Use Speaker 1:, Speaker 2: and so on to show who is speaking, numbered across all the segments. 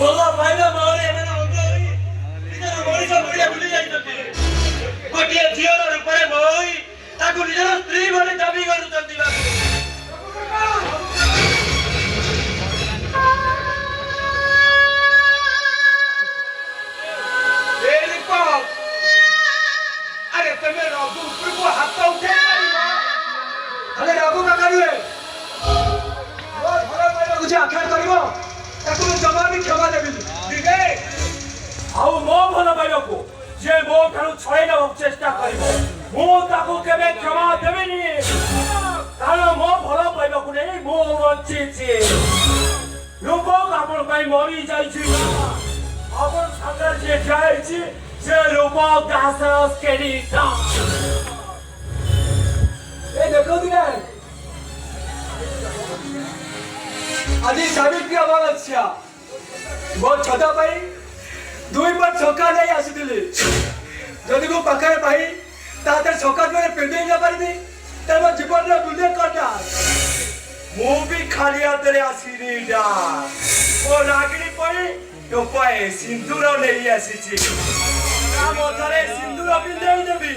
Speaker 1: बोला भाईला मारे एमने अंगरी निजर मଣିଷ ମରିଆ ଭୁଲି ଯାଇଛନ୍ତି ଗୋଟିଏ ଝିଅର ରୂପରେ ମୋହି ତାକୁ ନିଜର ସ୍ତ୍ରୀ ବୋଲି ଦାବି କରୁଛନ୍ତି ବାବୁ
Speaker 2: अरे तुम्हें रघु को हाथ उठे अरे रघु का करिए बहुत भला भाई मुझे आख्यान करिवो ताकू जमा भी क्षमा देबी ठीक है
Speaker 1: आउ मो भला भाईको जे मो ठानु छळेना चेष्टा करिवो मो ताकू केबे क्षमा देबिनी कारण मो भला भाईको नै मो बंचिछि लोक आपण भाई मरि जाइछि आपण सागर जे जाइछि से रूपक दास केडी ता
Speaker 2: ए देखो दिने आदि सावित्री अमावस्या बहुत छोटा भाई दुई पर छक्का नहीं आसीथिले जदि को पाखरे भाई ताते छक्का करे पेंडे न पारिबी तब जीवन रे बुले कटा
Speaker 1: मु भी खाली हाथ रे आसीनी डा ओ रागिनी पई टोपाए सिंदूर नहीं आसीछि ना मथरे सिंदूर पिंदेई देबी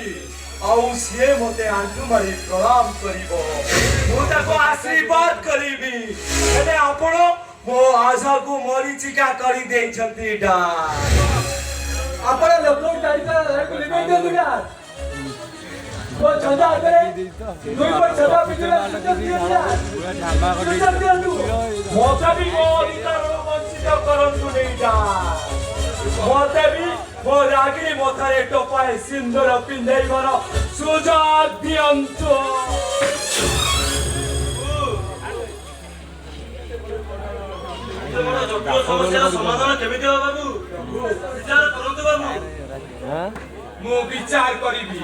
Speaker 1: आउ से मते आंटू मारी प्रणाम करिवो मु ताको आशीर्वाद करिबी एले आपण मो आशा को मरीचिका करी देई छथि डा
Speaker 2: आपण लोक तारिका को लिबे दे दुनिया वो छदा करे दुई पर छदा पिजला
Speaker 1: मोता भी मो अधिकार वंचित करंतु नहीं डा मोते भी मो रागिनी मोथरे टोपाए सिंदूर पिंदेई मन सुजात दियंतु समस्या समाधान केमिति हो बाबू विचार करंतु बाबू हां
Speaker 2: मो विचार करिबी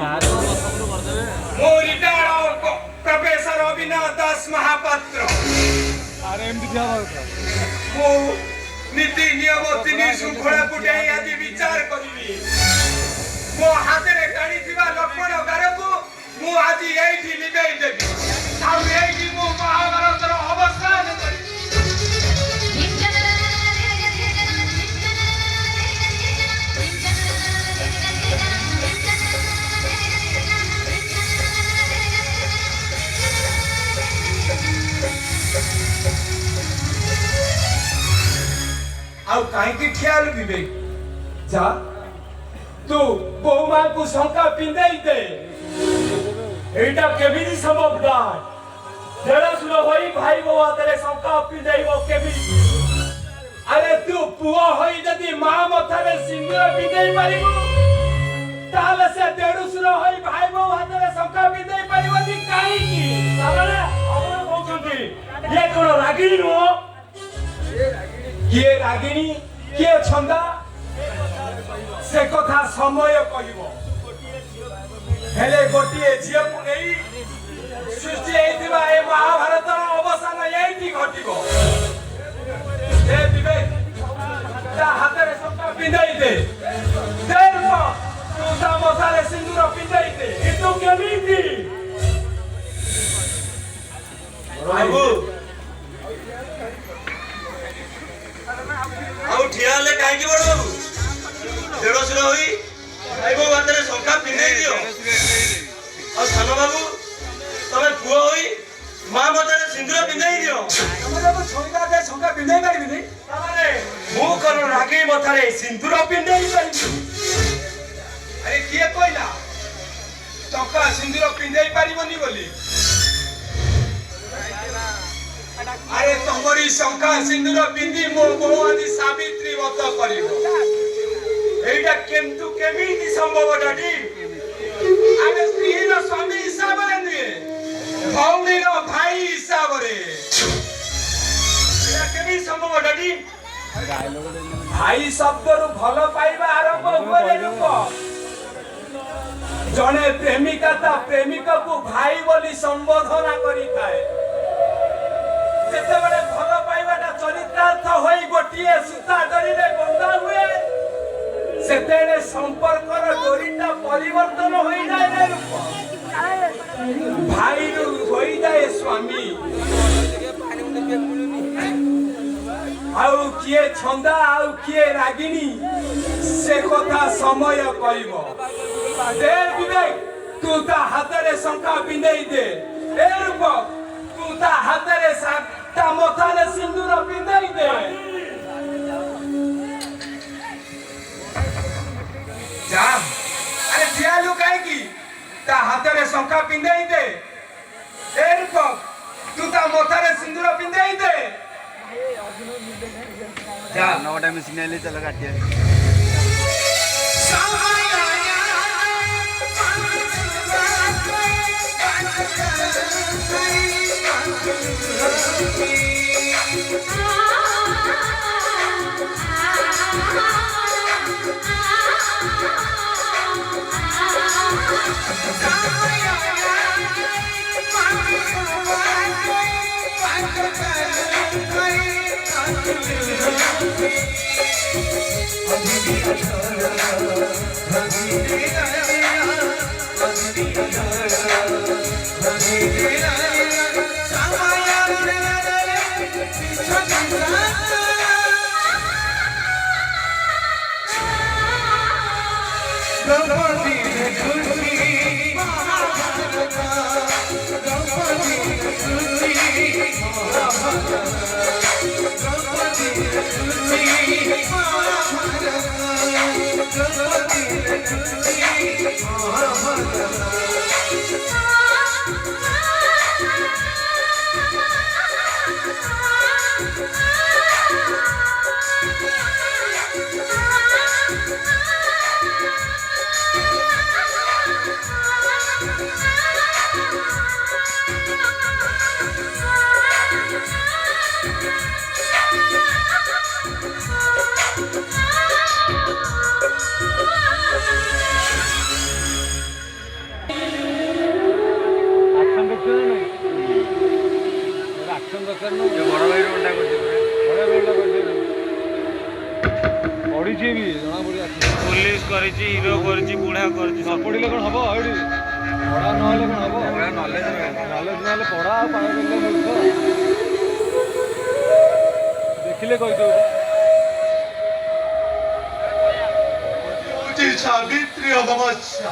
Speaker 2: मो रिटायर्ड प्रोफेसर अविनाश दास महापात्र
Speaker 3: अरे एमती क्या बात
Speaker 2: मो नीति नियम तीन शृंखला पुटे आज विचार करिबी मो हाथे रे गाड़ी थिबा लक्ष्मण गारको मो आज एठी लिबेई देबी आ एठी मो महाभारतर अवसान करी आउ काई की ख्याल विवेक जा तू बहु मां को शंका पिंदेई दे
Speaker 1: एटा केमिति संभव डा जरा सुनो होई भाई गो हातरे शंका पिंदेइबो केमिति
Speaker 2: अरे तू पुआ होई जदी मां मथारे सिंदूर पिंदेई पारिबो ताले से देडुसुर होई भाई गो हातरे शंका पिंदेई पारिबो नी काई की
Speaker 1: सामने आपण कहउछंती ये कोन रागिनी नो
Speaker 2: ये रागिनी के छंदा से कथा समय कहिबो हेले गोटिए झियो को नै सृष्टि हेतिबा ए महाभारत अवसान एठी घटिबो ए विवेक ता हातरे शंका पिंदेई दे देरको तू ता मथारे सिंदूर पिंदेई दे
Speaker 1: इतो केमिति बाबू आउ ठियाले काहे की बड़ बाबू देड़ो सुनो होई आइबो बातरे शंका पिंदेई दियो आ सानो बाबू तमे पुओ होई मां मथारे सिंदूर पिंदेई दियो
Speaker 2: हमरे को छोइदा दे शंका पिंदेई पारिबि नै
Speaker 1: तामाने मु कोन रागी मथारे सिंदूर पिंदेई पारिबि
Speaker 2: अरे किए कहला टका सिंदूर पिंदेई पारिबोनी बोली अरे तमरी शंका सिंदूर पिंदी मो बहुआदि सावित्री व्रत करिबो
Speaker 1: एटा केमतु केमिति संभव डाडी
Speaker 2: आमे स्त्रीर स्वामी हिसाब रे नुए भौणीर भाई हिसाब रे
Speaker 1: एटा केमिति संभव डाडी
Speaker 2: भाई शब्द रु भलो पाइबा आरंभ होरे लोक जने प्रेमिका ता प्रेमिका को भाई बोली संबोधना करी थाए जेते बडे भलो पाइबाटा चरित्रार्थ होई गोटिए सुता डरी रे बंधा हुए सेतेने संपर्कर डोरीटा परिवर्तन होई जाय रे लोक भाई रु होई जाय स्वामी आउ किए छंदा आउ किए रागिनी से कथा समय कहब दे विवेक तू ता हाथ रे शंका पिंधई दे ए रूपक तू ता हाथ रे ता मथारे सिंदूर पिंधई दे जा अरे जिया लुकाई की ता हाथ रे शंका पिंधई दे ए रूपक तू ता मथारे सिंदूर पिंधई दे जा
Speaker 3: 9 टाइम सिग्नल चलो काटिया
Speaker 4: पुलिस करिछि हीरो करिछि बुढ़ा करिछि
Speaker 3: न पढ़िले कौन हम एठी पढ़ा नहले कौन हम नॉलेज नहले पढ़ा पाए गले मूर्ख देखिले कहि दो
Speaker 1: सावित्री अमावस्या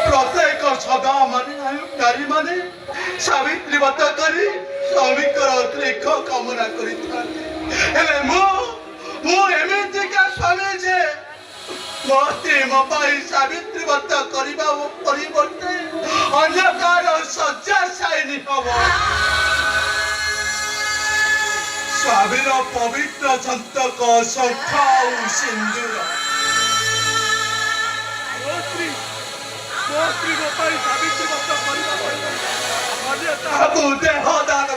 Speaker 1: प्रत्येक सदा माने नारी माने सावित्री व्रत करी स्वामीकर अतिरिक्त कामना करिथाते मु एमितिका स्वामी जे मो स्त्री मो पाई सावित्री व्रत करिबा परिवर्ते अन्यकार सज्जा साइनी हब स्वामीर पवित्र संतक शंख सिंदूर देह दान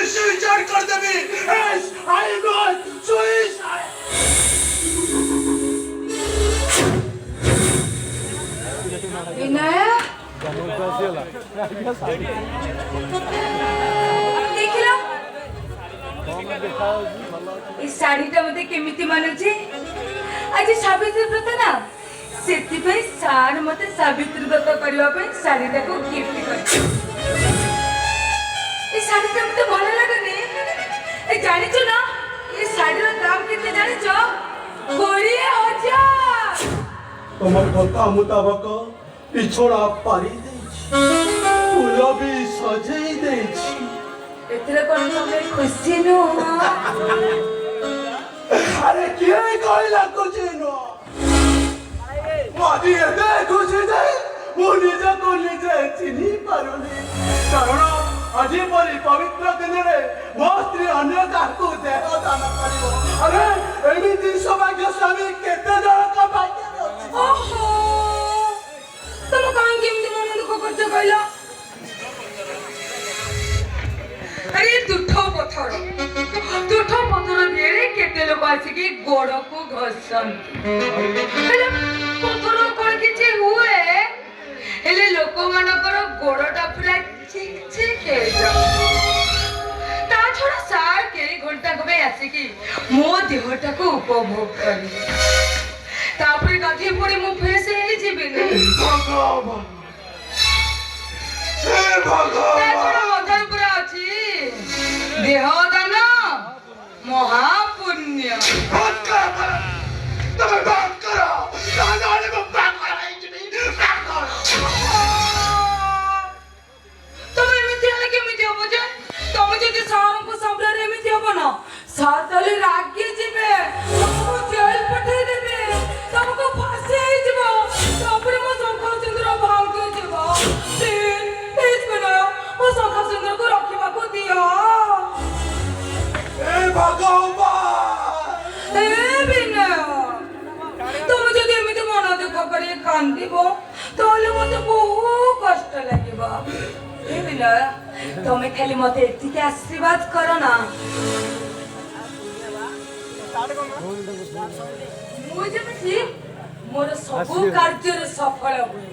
Speaker 1: सुइसाइड कर देवी
Speaker 5: शाढ़ीटा मत केमिति मानुची आज सावित्री व्रत ना सेति पे सार मते सावित्री व्रत करबा पे शाढ़ीटा को गिफ्ट कर ए शाढ़ीटा मते भलो लागने ए जानि छ ना ए शाढ़ीर दाम केते जानि छ 20,000
Speaker 1: तमर কথা मुताबिक पिछोड़ा पारी देछि फूल भी सजेई देछि
Speaker 5: एतरे कोन तमे खुशी नो
Speaker 1: अरे किए कहला कुछ नो मादी एते खुशी दे मु निजे को निजे चिनी पारुनी कारण আজি পরি পবিত্র দিনে মো স্ত্রী অন্য কাকু দেহ দান করিব আরে এমিতি সৌভাগ্য স্বামী কেতে জনক ভাগ্য আছে
Speaker 5: ओहो तुम काहे केमिति मन दुख करछ कहला अरे तुठो पत्थर दिए केते लोग आसिकी गोड़ को घसन हेले पत्थर कोन किछि हुए हेले लोक मानकर गोड़टा पूरा चिक चिक हे जा ता छोड़ा सार के घंटा को आसिकी मो देहटा को उपभोग करी तापरे गाधी पड़े मो फेस हे जिबे नै ତାଛଡ଼ା ମନ୍ଦିର ଉପରେ ଅଛି ଦେହଦାନ ମହାପୁଣ୍ୟ। ତମେ ଏମିତି ହେଲେ କେମିତି ହବ ଯେ? ତମେ ଯଦି ସାରଙ୍କ ସାମ୍ନାରେ ଏମିତି ହବ ନା, ସାର ତାହେଲେ ରାଗି ଯିବେ, ତମକୁ ଜେଲ ପଠେଇ ଦେବେ, ତମକୁ ଫାଶୀ ହେଇଯିବ, ତାପରେ ମୋ ଶଙ୍ଖ ସିନ୍ଦୁର ଭାଙ୍ଗିଯିବ। ପ୍ଲିଜ ବିନୟ, ମୋ ଶଙ୍ଖ ସିନ୍ଦୁରକୁ ରଖିବାକୁ ଦିଅ। ଏ ବିନୟ, ତମେ ଯଦି ଏମିତି ମନ ଦୁଃଖ କରି କାନ୍ଦିବ ତାହେଲେ ମତେ ବହୁତ କଷ୍ଟ ଲାଗିବ। ଏ ବିନୟ, ତମେ ଖାଲି ମତେ ଏତିକି ଆଶୀର୍ବାଦ କର ନା, ମୁଁ ଯେମିତି ମୋର ସବୁ କାର୍ଯ୍ୟରେ ସଫଳ ହୁଏ।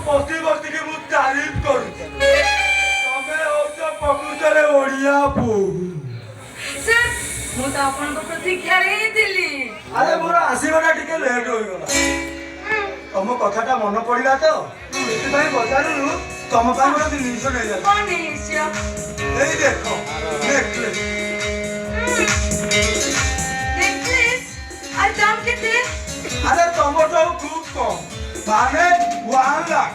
Speaker 1: ବସି ବସିକି ମୁଁ ତାରିଫ କରୁଛି। ତମେ ହଉଛ ପ୍ରକୃତରେ ଓଡ଼ିଆ ବୋହୂ।
Speaker 5: ସାର୍, ମୁଁ ତ ଆପଣଙ୍କ ପ୍ରତୀକ୍ଷାରେ ହିଁ ଥିଲି।
Speaker 1: ଆରେ ମୋର ଆସିବାଟା ଟିକେ ଲେଟ୍ ହୋଇଗଲା। ତମ କଥାଟା ମନେ ପଡ଼ିଲା ତ, ସେଥିପାଇଁ ବଜାରରୁ ତମ ପାଇଁ ଗୋଟେ ଜିନିଷ ନେଇଯାଉଛି।
Speaker 5: କଣ ନେଇଛ?
Speaker 1: ଏଇ ଦେଖ ନେକଲେସ୍।
Speaker 5: ନେକଲେସ୍? আর দাম কেতে?
Speaker 1: আরে টমেটো খুব কম, মানে 1 লাখ।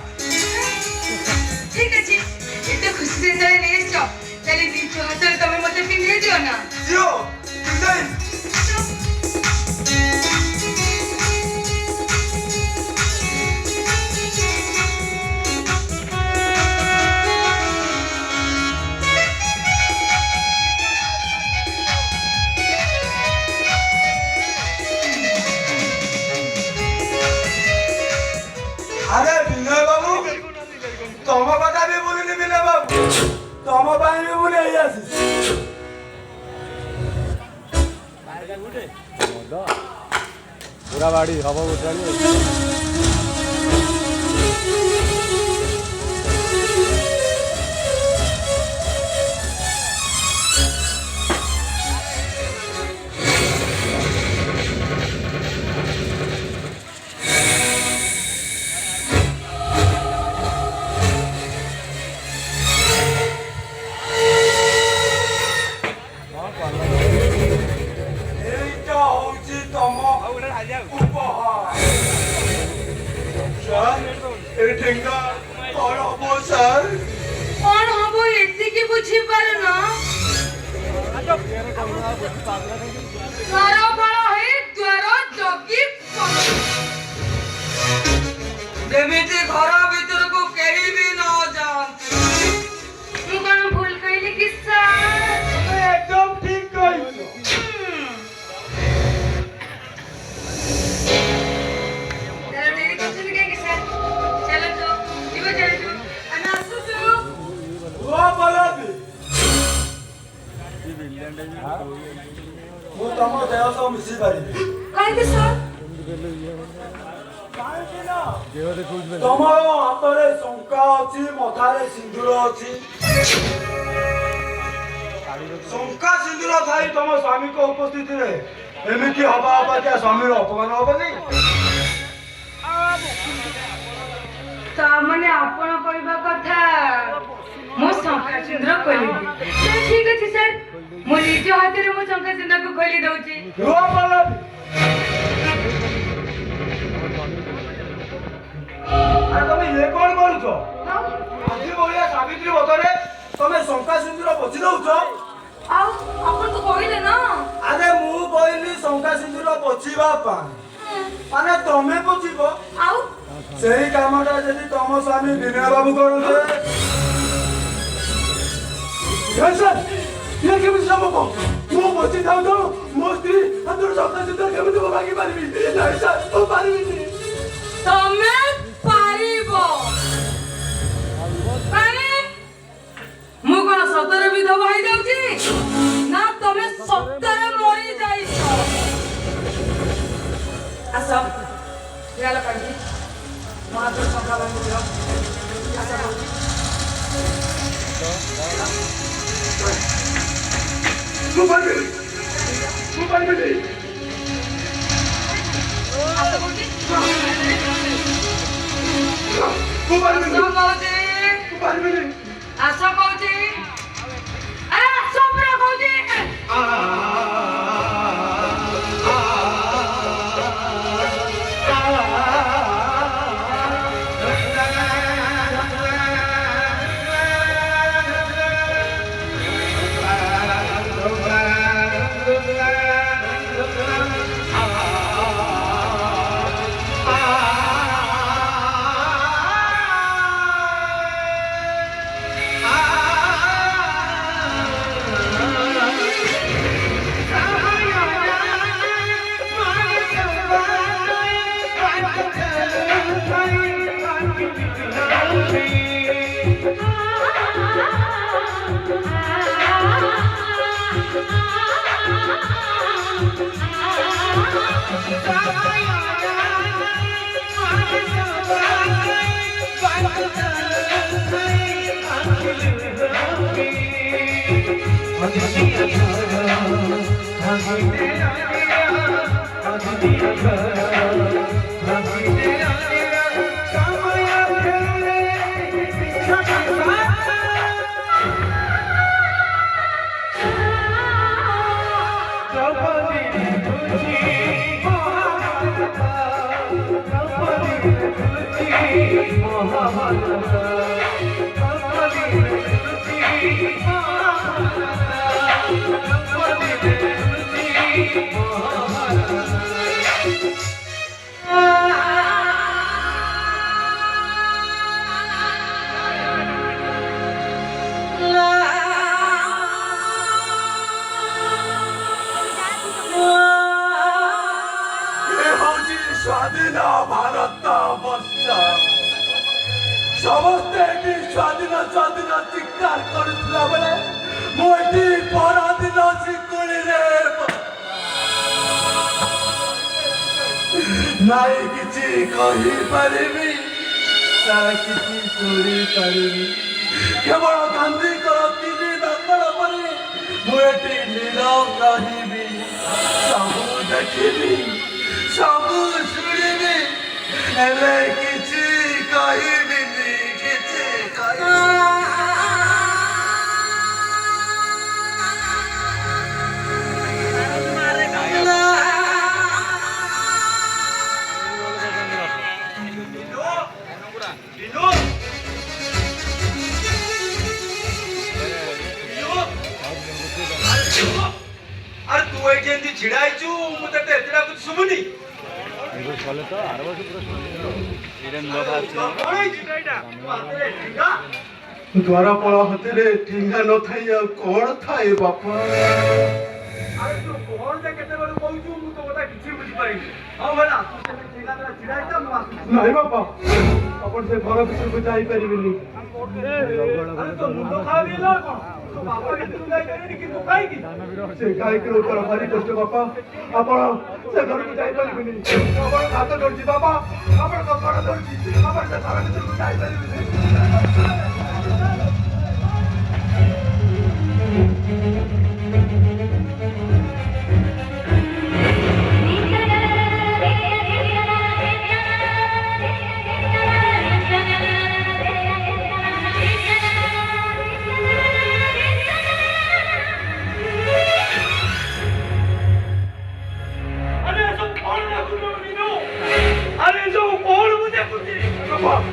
Speaker 5: ঠিক আছে, এতে খুশি দিনে নিয়ে এসো, তাহলে নিজ হাতে তুমি মতে পিঁধিয়ে দিও না।
Speaker 1: জিও, তুই আরে বিনয় বাবু, তম কথা বি বলিনি বিনয় বাবু, তম পাই বি বলে এই আসিস।
Speaker 3: पूरा बाड़ी हवा उठाली
Speaker 1: এইটা হচ্ছে তম উপহার। স্যার, এই ঠেঙ্গা কଣ হব স্যার?
Speaker 5: କଣ ହବ ଏତିକି ବୁଝିପାରୁ ନା? ଘର ବଳ ହେଇ ଦ୍ୱାର ଜଗି ଯେମିତି ଘର ଭିତରକୁ କେହି ବି ନ ଯାଆନ୍ତି। ମୁଁ କଣ ଭୁଲ କହିଲି କି ସାର୍?
Speaker 1: একদম ঠিক কইছো।
Speaker 5: তাহলে দেরি করছেন কাହିଁକି ସାର୍? ଚାଲନ୍ତୁ, ଯିବ ଚାଲନ୍ତୁ, ଆମେ ଆସୁଛୁ।
Speaker 1: ও বলবি, ମୁଁ ତମ ଦେହ ସହ ମିଶି ପାରିବି।
Speaker 5: କାହିଁକି ସାର୍?
Speaker 1: କାହିଁକି ନା ତମର ହାତରେ ଶଙ୍ଖା ଅଛି, ମଥାରେ ସିନ୍ଦୁର ଅଛି। ଶଙ୍ଖା ସିନ୍ଦୁର ଥାଇ ତମ ସ୍ୱାମୀଙ୍କ ଉପସ୍ଥିତିରେ ଏମିତି ହବା ଅପେକ୍ଷା ସ୍ୱାମୀର ଅପମାନ ହବନି।
Speaker 5: ତାମାନେ ଆପଣ କହିବା କଥା ମୁଁ ଶଙ୍ଖା ସିନ୍ଦୁର ଖୋଲିବି। ଠିକ ଅଛି ସାର୍, ମୁଁ ନିଜ ହାତରେ ମୋ ଶଙ୍ଖା ସିନ୍ଦୁରକୁ ଖୋଲି ଦଉଛି।
Speaker 1: ରୁହ ପଲ୍ଲବୀ, ଆରେ ତମେ ଇଏ କଣ କରୁଛ? ଆଜି ଭଳିଆ ସାବିତ୍ରୀ ବ୍ରତରେ ତମେ ଶଙ୍ଖା ସିନ୍ଦୁର ପୋଛି ଦଉଛ?
Speaker 5: ଆଉ ଆପଣ ତ କହିଲେ ନା।
Speaker 1: ଆରେ ମୁଁ କହିଲି ଶଙ୍ଖା ସିନ୍ଦୁର ପୋଛିବା ପାଇଁ, ମାନେ ତମେ ପୋଛିବ।
Speaker 5: ଆଉ
Speaker 1: ସେଇ କାମଟା ଯଦି ତମ ସ୍ୱାମୀ ବିନୟ ବାବୁ କରନ୍ତେ। ଇଏ କେମିତି ସମ୍ଭବ? ମୁଁ ପୋଛି ଥାଉ ତ ମୋ ସ୍ତ୍ରୀ ହାତରୁ ଶଙ୍ଖା ସିନ୍ଦୁର କେମିତି ମୁଁ ଭାଙ୍ଗି ପାରିବି? ନାଇଁ ସାର୍, ମୁଁ ପାରିବିନି।
Speaker 5: ତମେ ପାରିବ। କାହିଁ? ମୁଁ କଣ ସତରେ ବିଧବା ହେଇଯାଉଛି ନା ତମେ ସତରେ ମରି ଯାଇଛ? ଆସ, ଗାଲ କାଢି ମୋ ହାତରୁ ଶଙ୍ଖା ଭାଙ୍ଗି ଦିଅ। ଆସ କହୁଛି। ଆସ କହୁଛି ଆରେ ଆସ ପୁରା କହୁଛି
Speaker 2: ସ୍ୱାଧୀନ ଭାରତ ବର୍ଷ ସମସ୍ତେ ଏଠି ସ୍ୱାଧୀନ ସ୍ୱାଧୀନ ଚିତ୍କାର କରୁଥିଲା ବେଳେ ମୁଁ ଏଠି ପରଦିନ ଶିକୁଳିରେ ନାଇଁ କିଛି କହିପାରିବି ନା କିଛି ଶୁଣିପାରିବି କେବଳ ଗାନ୍ଧୀଙ୍କର ତିନି ଦଣ୍ଡ ପରେ ମୁଁ ଏଠି ନୀରବ ରହିବି ସବୁ ଦେଖିବି ସବୁ ଶୁଣିବି ହେଲେ କିଛି କହିବିନି କିଛି
Speaker 1: अरे तू ये छिड़ा मुझे एतटा कुछ शुभुनी
Speaker 3: कले तो आर वर्ष
Speaker 2: द्वारपाल हाथ ठेंगा न थाई कौन थाए बापा नहीं बापा अपन से घर भीतर को जाई परिबिनी से गाय के ऊपर भारी कष्ट बापा अपन से घर को जाई परिबिनी अपन हाथ धरछि बापा अपन कपड़ा धरछि अपन से घर भीतर को जाई परिबिनी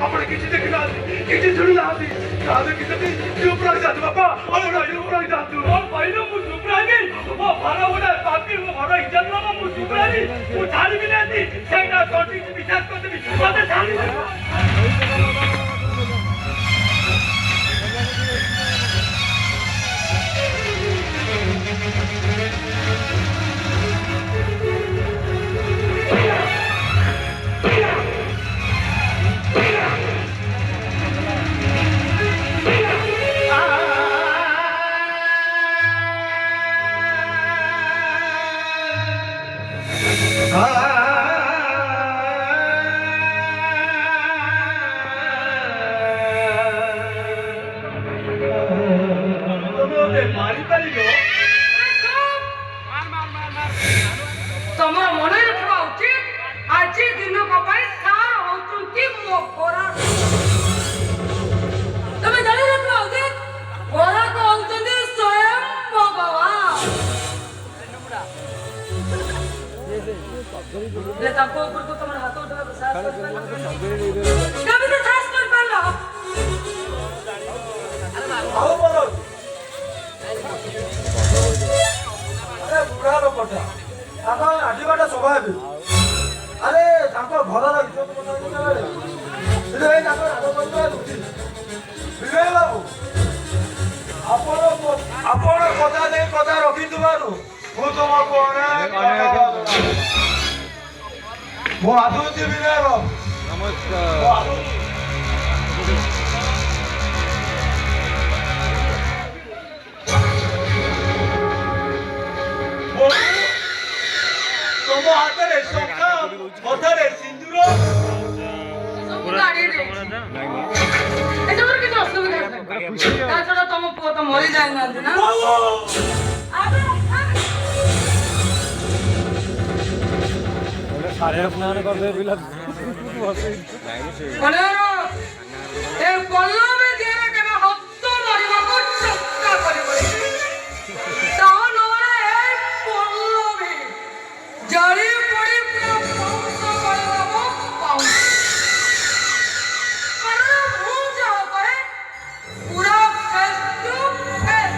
Speaker 2: आपण किती देखील किती झुडू लावली राहू किती चुप राह जात बाबा और चुप राह जात और पहिलो मु चुप राही वो भरा उडा बाकी वो भरा इज्जत ला मु चुप राही मु छाड़ी भी नहीं सेटा टोटी विचार करते भी मते छाड़ी
Speaker 5: कौन ତମର ମନେ ରଖିବା ଉଚିତ ଆଜି ଦିନକ ପାଇଁ ସାର ହଉଛନ୍ତି ମୋ ଖରା। ତମେ ଜାଣି ରଖିବା ଉଚିତ ଖରାକ ହଉଛନ୍ତି ସ୍ୱୟଂ ଭଗବାନ। ହେଲେ ତାଙ୍କ ଉପରକୁ ତମର ହାତ ଉଠେଇବାକୁ ସାହସ କରିପାରିଲ? କେମିତି ସାହସ କରିପାରିଲ?
Speaker 2: ଆଉ ବଳ ଆରେ ବୁଢା ଲୋକଟା ତାଙ୍କ ଆଜିବାଟା ସ୍ୱଭାବ। ଆରେ ତାଙ୍କ ଘରର ଇଜ୍ଜତ ସେଥିପାଇଁ ତାଙ୍କ ରାଗ କରିବା ଉଚିତ। ବିଜୟ ବାବୁ ଆପଣ କଥା ଦେଇ କଥା ରଖିଥିବାରୁ ମୁଁ ତୁମକୁ ଅନେକ ମୁଁ ଆସୁଛି ବିଜୟ ବାବୁ।
Speaker 3: ନମସ୍କାର।
Speaker 1: ତମ ହାତରେ ଶଙ୍ଖା ମଥାରେ ସିନ୍ଦୁର
Speaker 5: ସବୁ ଗାଡିରେ ଏସବୁର କିଛି ଅସୁବିଧା ନାହିଁ। ତା ଛଡା ତମ ପୁଅ ତ ମରି ଯାଇନାହାନ୍ତି ନା?
Speaker 3: ସାଢେ ସ୍ନାନ କରିଦେବେ ପିଲା
Speaker 5: ଏ ପଲ୍ଲବୀ ଦିହରେ କେବେ ହସ୍ତ ମାରିବାକୁ ଚେଷ୍ଟା କରିବନି। ତା ନହେଲେ ଏ ପଲ୍ଲବୀ ଜଳି ପଡି ପୁରା ଧ୍ୱଂସ କରିଦେବ ପାଉଁ। କାରଣ ମୁଁ ଯାହା କରେ ପୁରା ଫେସ୍ ଟୁ ଫେସ୍।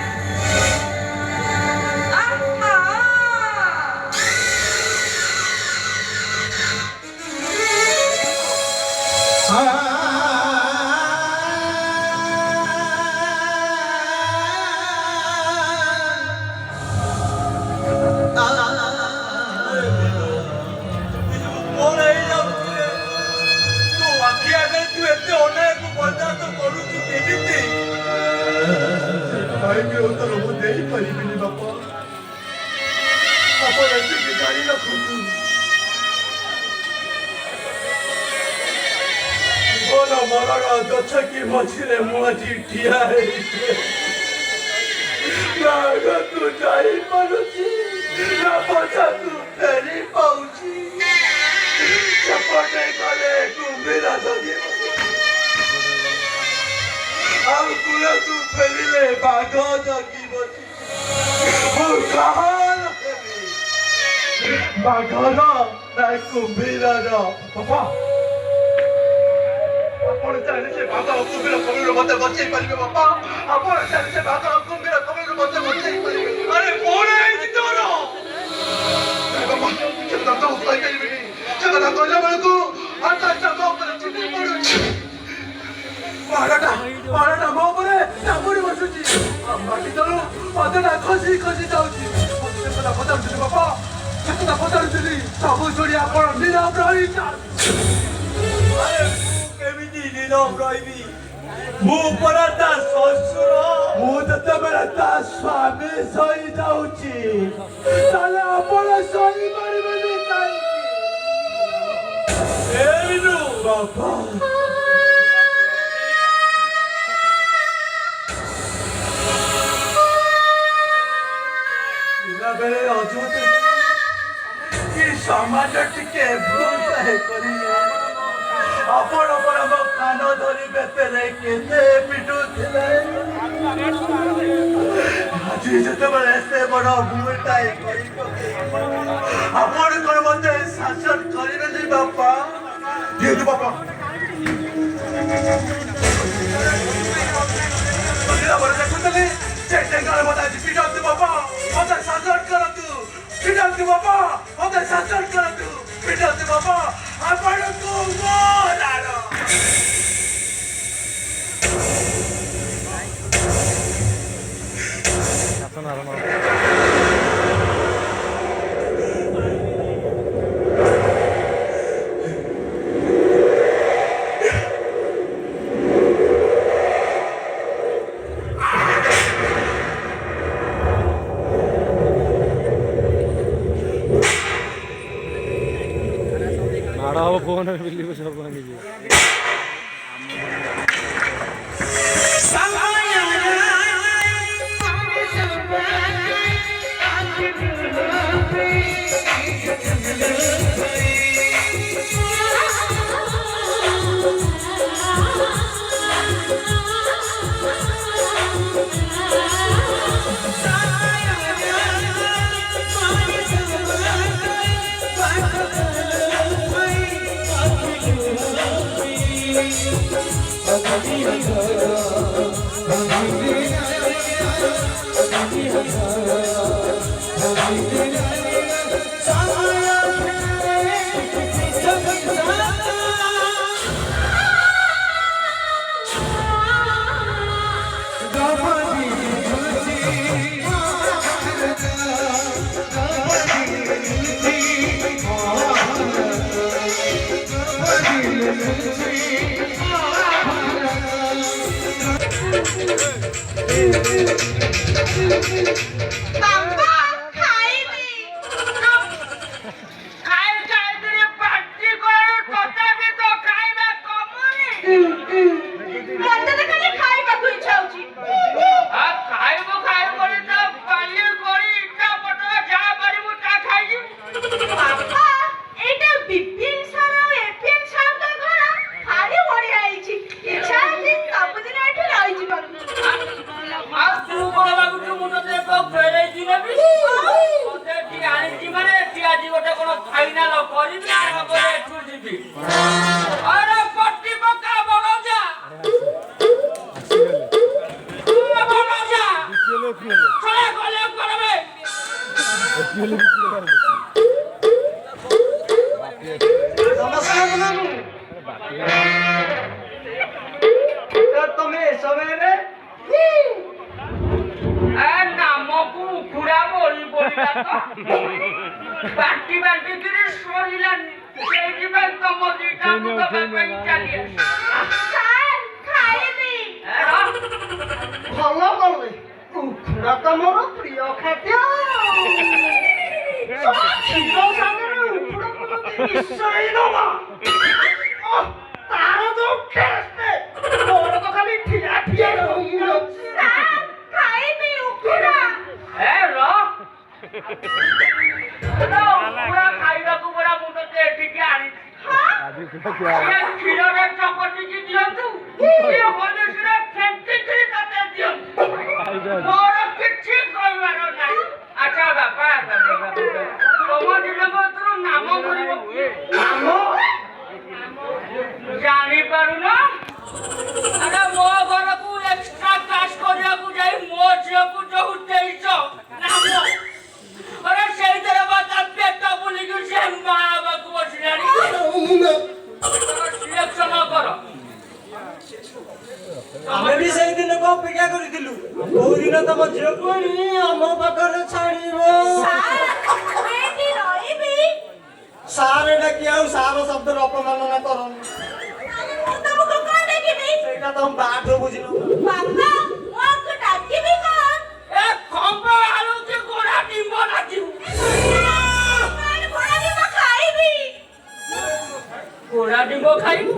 Speaker 2: ଦେଇପାରିବିନି ବାପା। ଆପଣ ଏତିକି ଜାଣି ରଖନ୍ତୁ ଜୀବନ ମରଣ ଗଛକି ମଝିରେ ମୁଁ ଆଜି ଠିଆ ହେଇଛି। ନା ଆଗକୁ ଯାଇପାରୁଛି ନା ପଛକୁ ଫେରି ପାଉଛି। ସେପଟେ ଗଲେ କୁମ୍ଭୀର ଜଗିବ ଆଉ କୂଳକୁ ଫେରିଲେ ବାଘ ଜଗିବ। ମୁଁ କାହାର ହେବି ବାଘର ନା କୁମ୍ଭୀରର? ବାପା ଆପଣ ଚାହିଁଲେ ସେ ବାଘ କୁମ୍ଭୀର କବିରୁ ମତେ ବଞ୍ଚେଇ ପାରିବେ? ବାପା ଆପଣ ଚାହିଁଲେ ସେ ବାଘ କୁମ୍ଭୀର କବିରୁ ମତେ ବଞ୍ଚେଇ ପାରିବେ? ଆରେ କଣ ହେଇଛି ତୋର? ବାପା ସେ କଥା ମୁଁ କହିପାରିବିନି। ସେ କଥା କହିଲା ବେଳକୁ ଆକାଶ ମୋ ଉପରେ ଚିଠି ପଡୁଛି। ପାହାଡ଼ଟା ମୋ ଉପରେ ଚାପୁଡ଼ି ବସୁଛି। ମାଟି ତଳୁ ପଦଟା ଖସି ଖସି ଯାଉଛି। ସେ କଥା ପଚାରୁଥିଲି ବାପା, ସେ କଥା ପଚାରୁଥିଲି। ସବୁ ଶୁଣି ଆପଣ ନୀରବ ରହିଛନ୍ତି।
Speaker 1: କେମିତି ନୀରବ ରହିବି? ମୁଁ ପରା ତା ଶ୍ୱଶୁର।
Speaker 2: ମୁଁ ଯେତେବେଳେ ତା ସ୍ୱାମୀ ସହି ଯାଉଛି ତାହେଲେ ଆପଣ ସହି ପାରିବେନି କାହିଁକି? ବାପା ବେଳେ ଅଯୋଧ୍ୟା କି ସମାଜ ଟିକେ ଭୁଲ କରି ଆପଣ ପରା ମୋ କାନ ଧରି ବେତେରେ କେତେ ପିଟୁଥିଲେ। ଆଜି ଯେତେବେଳେ ଏତେ ବଡ ଭୁଲଟାଏ କରି ଆପଣ କଣ ମତେ ଶାସନ କରିବେନି ବାପା? ଯେହେତୁ ବାପା ଦେଖୁଥିଲି ସେ କାଳେ ମତେ ଆଜି ପିଟନ୍ତୁ ବାପା, ମତେ ଶାସନ କରନ୍ତୁ। ପିଟନ୍ତୁ ବାପା, ମତେ ଶାସନ କରନ୍ତୁ। ପିଟନ୍ତୁ ବାପା, ଆପଣଙ୍କୁ ମୋର
Speaker 3: ଶାସନ ଆରମ୍ଭ। ମାଡ଼ ହବ ଫୋନ୍ ବିଲିବ ସବୁ ଭାଙ୍ଗିଯିବ।
Speaker 5: Thank you. ବାପା ଖାଇବି ଖାଇ ଖାଇକିରି ପାଟି କରେ ତଥାପି ତ ଖାଇବା କମୁନି ମତେ ତ ଖାଲି ଖାଇବାକୁ ଇଚ୍ଛା ହଉଛି ଖାଇବୁ କରି ତ ପାଲି କରି ଇଚ୍ଛା ପଟରେ ଯାହା ପାରିବୁ ତା ଖାଇଯିବୁ ବାପା ଏଇଟା ବିପିନ ସାର୍ ଆଉ ଏପିଏନ ସାର୍ଙ୍କ ଘର ଭାରି ବଢିଆ ହେଇଛି ଇଚ୍ଛା ଅଛି ସବୁଦିନ ଏଠି ରହିଯିବାକୁ ଆଉ ତୁ କଣ ଭାବୁଛୁ ମୁଁ ତତେ ଏକ ଫେରେଇଛି ନେବି ମତେ ଏଠି ଆଣିଛି ମାନେ ଏଠି ଆଜି ଗୋଟେ କଣ ଫାଇନାଲ କରିବି ତାପରେ ଏଠୁ ଯିବି ଆରେ ପଟି ପକା ବଳଜା ଛଳେ ଗଲେ କରବେ
Speaker 1: ତମେ ଏ ସମୟରେ
Speaker 5: ନାମକୁ ଉଖୁଡ଼ା ବଳି ବଳିଲା ତ ବାଣ୍ଟି ବାଣ୍ଟିକିରି ସରିଲାନି ସେଇଥିପାଇଁ ତମ ଦିଟାକୁ ଦବା ପାଇଁ ଚାଲି
Speaker 6: ଭଲ କଲେ ଉଖୁଡ଼ା ତ ମୋର ପ୍ରିୟ ଖାଦ୍ୟ କ୍ଷୀର ସାଙ୍ଗରେ ଉଖୁଡ଼ାକୁ ଯଦି ମିଶାଇ ଦବା ତାର ଯୋଉ ଟେଷ୍ଟ ମୋର ତ ଖାଲି ଠିଆ ଠିଆ ରହିଯାଉଛି
Speaker 5: ଖାଇବି ଉଖୁଡ଼ା ଉଖୁଡ଼ା ଖାଇବାକୁ ପରା ମୁଁ ତତେ ଏଠିକି ଆଣିଛି କ୍ଷୀରରେ ଚକଟିକି ଦିଅନ୍ତୁ ହଳଦୀରେ ଫେଣ୍ଟିକିରି ତତେ ଦିଅନ୍ତୁ ମୋର କିଛି କହିବାର ନାହିଁ ଆଚ୍ଛା ବାପା ତମ ଦିନକୁ ନାମ କରିବ ଜାଣିପାରୁନ ଆରେ ମୋ ଘରକୁ ଏକ୍ସଟ୍ରା କ୍ଲାସ କରିବାକୁ ଯାଇ ମୋ ଝିଅକୁ ଯୋଉ ଦେଇଛ ନାମ ଆରେ ସେଇଥିରେ ତା ପେଟ ବୁଲିକି ସେ ମା ବାବାକୁ ବସିଲାଣି ସିଲେକ୍ସନ କର
Speaker 1: ଆମେ ବି ସେଇ ଦିନକୁ ଅପେକ୍ଷା କରିଥିଲୁ କୋଉ ଦିନ ତମ ଝିଅକୁ ଆମ ପାଖରେ ଛାଡ଼ିବ ସାର୍ ଡାକି ଆଉ ସାର ଶବ୍ଦର ଅପମାନନା କରନି ସେଇଟା ତମ ବାଠୁ ବୁଝିଲ
Speaker 5: ବାପା ମୁଁ ଡାକିବି କଣ ଏ ଖମ୍ବ ଆଳୁ କି ଗୋଡ଼ା ଡିମ୍ବ ଡାକିବୁ ଗୋଡ଼ା ଡିମ୍ବ ଖାଇବି ଗୋଡ଼ା ଡିମ୍ବ ଖାଇବୁ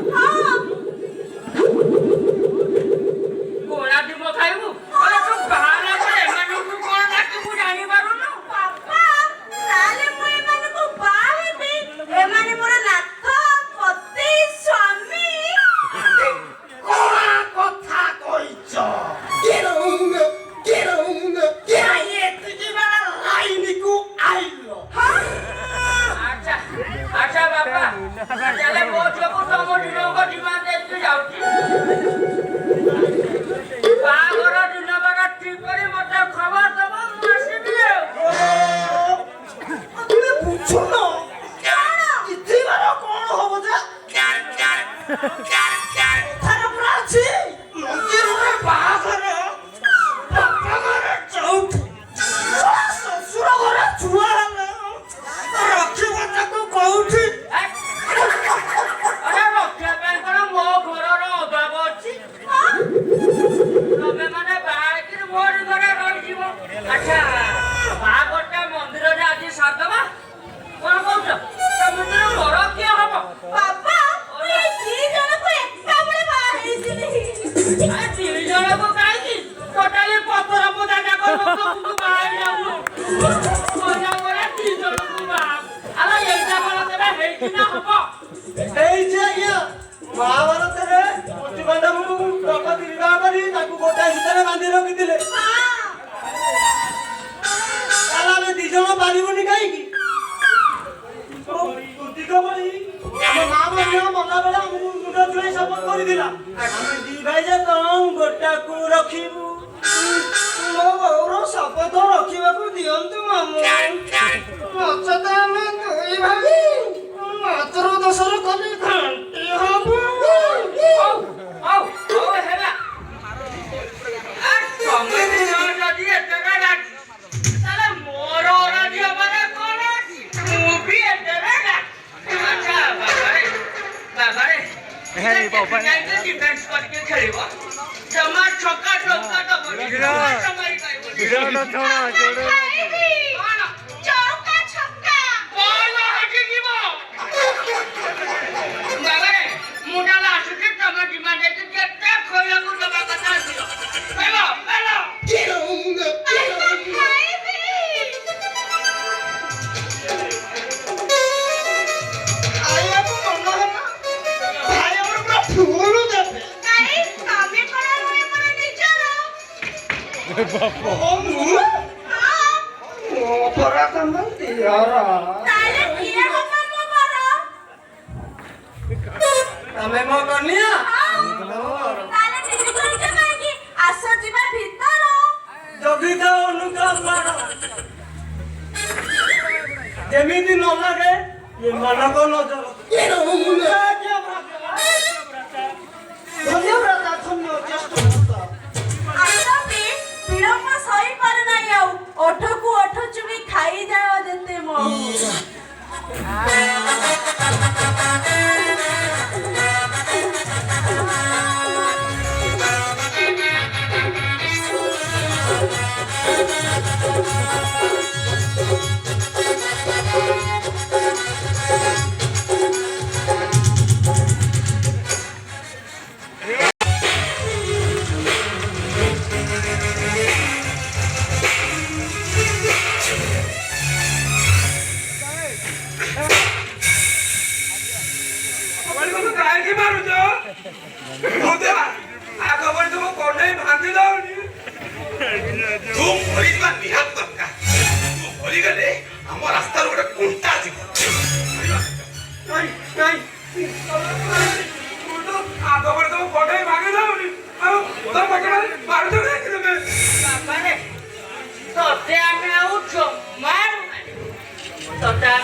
Speaker 5: ଗୋଡ଼ା ଡିମ୍ବ ଖାଇବୁ ଆରେ ତୁ ବାହାନା ପରେ ଏମାନଙ୍କୁ କଣ ଡାକିବୁ ଜାଣିପାରୁନୁ ବାପା ତାହେଲେ ମୁଁ ଏମାନଙ୍କୁ ବାହା ହେବି ଏମାନେ ମୋର ନାଥ ପତି ସ୍ୱାମୀ
Speaker 6: କଣ କଥା କହିଛ ଏତିକି ବେଳେ ଲାଇନକୁ ଆଇଲ
Speaker 5: ଆଚ୍ଛା ବାପା ତାହେଲେ ମୋ ଝିଅକୁ ତମ ଦିନଙ୍କ ଜୀବନ ଦେଇକି ଯାଉଛି ବାହାଘର ଦିନ ବାର ଠିକ କରି ମତେ ଖବର ଦବ ମୁଁ ଆସିବି
Speaker 6: তুমি বুঝছো না ইতিবার কোন হবো যে তার প্রাচী মন্দিরে বাহাঘরে বাপা ঘরে চৌকি শ্বশুর ঘরে ছুয়া হলে রখিব তাকে কোউঠি
Speaker 5: আরে রକ୍ଷା ପାଇଁ କଣ ମୋ ଘରର ଅଭାବ ଅଛି ତମେ ମାନେ ବାହାରିକିରି ମୋରି ଘରେ ରହିଯିବ ଆଚ୍ଛା ବାହାଘରଟା ମନ୍ଦିରରେ ଆଜି ସାରିଦବା କଣ କହୁଛ ସମୁଦ୍ର ବଡ କିଏ ହବ ବାପା ଦି ଜଣକୁ ଏକାବେଳେ ବାହା ହେଇଥିଲି ତିନି ଜଣକୁ କାହିଁକି ଟୋଟାଲି ପତର ପୋଦା ଯାକ ଲୋକଙ୍କୁ ବାହାରି ଯାଉନୁ କହିଲା ପରେ ଦି ଜଣକୁ ବାହା ଆରେ ଏଇଟା କଣ ତେବେ ହେଇଛି ନା ହବ
Speaker 1: ହେଇଛି ଆଜ୍ଞା ମହାଭାରତରେ ପଞ୍ଚୁପାଣ୍ଡବଙ୍କୁ ଦ୍ରୌପଦୀ ବିବାହ କରି ତାକୁ ଗୋଟାଏ ସୂତାରେ ବାନ୍ଧି ରଖିଥିଲେ ତାହେଲେ ଆମେ ଦି ଜଣ ପାରିବୁନି କାହିଁକି କୃତିକ ଭଳି ଆମ ମା ମଧ୍ୟ ମଲା ବେଳେ ଆମକୁ ମୁଣ୍ଡ ଛୁଆଇ ଶପଥ କରିଥିଲା ଆମେ ଦି ଭାଇ ଯାକ ଗୋଟାକୁ ରଖିବୁ
Speaker 6: ମୋ ବୋଉର ଶପଥ ରଖିବାକୁ ଦିଅନ୍ତୁ ମାମୁଁ ନଚେତ ଆମେ ଦୁଇ ଭାଇ ମାତ୍ର ଦୋଷର କଲି ଘାଣ୍ଟି ହବ
Speaker 1: ହେଲା ତମେ ଯଦି ଏତେ ରାଜି ତାହେଲେ ମୋର ରାଜି ହବାରେ କଣ ଅଛି ମୁଁ ବି ଏତେ ଆଚ୍ଛା ବାବାରେ ଡିଫେନ୍ସ କରିକି ଖେଳିବ ଜମା ଛକା ଛକା ଦବନି
Speaker 3: ବିରାଟ ଛଣା ଯୋଡ଼େ
Speaker 5: ଚୌକା ଛକା
Speaker 1: ବଲ ହଟିଯିବ ବାବାରେ ମୁଁ ତାହେଲେ ଆସୁଛି ତମେ ଡିମାଣ୍ଡ ଦେଇକି କେତେ ଖୋଇବାକୁ ଦବା କଥା ଆସିବ ହେଲା
Speaker 6: ଖାଇବାକୁ ମନ ହେଲା ଭାଇ ଆମର ପୁରା ଫୁଲ ଦେବେ ଅପରାଧ ଦିଅର ତମେ ମୋ କନ୍ୟା ଜଗିଥା ଅନୁକମ୍ପାର ଯେମିତି ନ ଲାଗେ ଏମାନଙ୍କ ନଜର ଧନ୍ୟବାଦ ଧନ୍ୟ ଚେଷ୍ଟା
Speaker 5: ବିଳମ୍ବ ସହିପାରୁ ନାହିଁ ଆଉ ଓଠକୁ ଓଠ ଚୁମି ଖାଇଯାଅ ଯେତେ ମହୁ
Speaker 2: କାହିଁକି ମାରୁଛ ଆଗ ପରି ତୁମ କଣ୍ଢେଇ ଭାଙ୍ଗି ଦଉନି
Speaker 1: ତୁ ମରିଯିବା ନିହାତି ଦରକାର ତୁ ମରିଗଲେ ଆମ ରାସ୍ତାରୁ ଗୋଟେ କଣ୍ଟା ଯିବ
Speaker 2: ଆଗ ପରି ତୁମ କଣ୍ଢେଇ ଭାଙ୍ଗି ଦଉନି ଆଉ ତମ ପାଖରେ ମାରୁଛ କାହିଁକି ତମେ
Speaker 1: ବାବାରେ ତତେ ଆମେ ଆଉ ଜମାରୁ ତତେ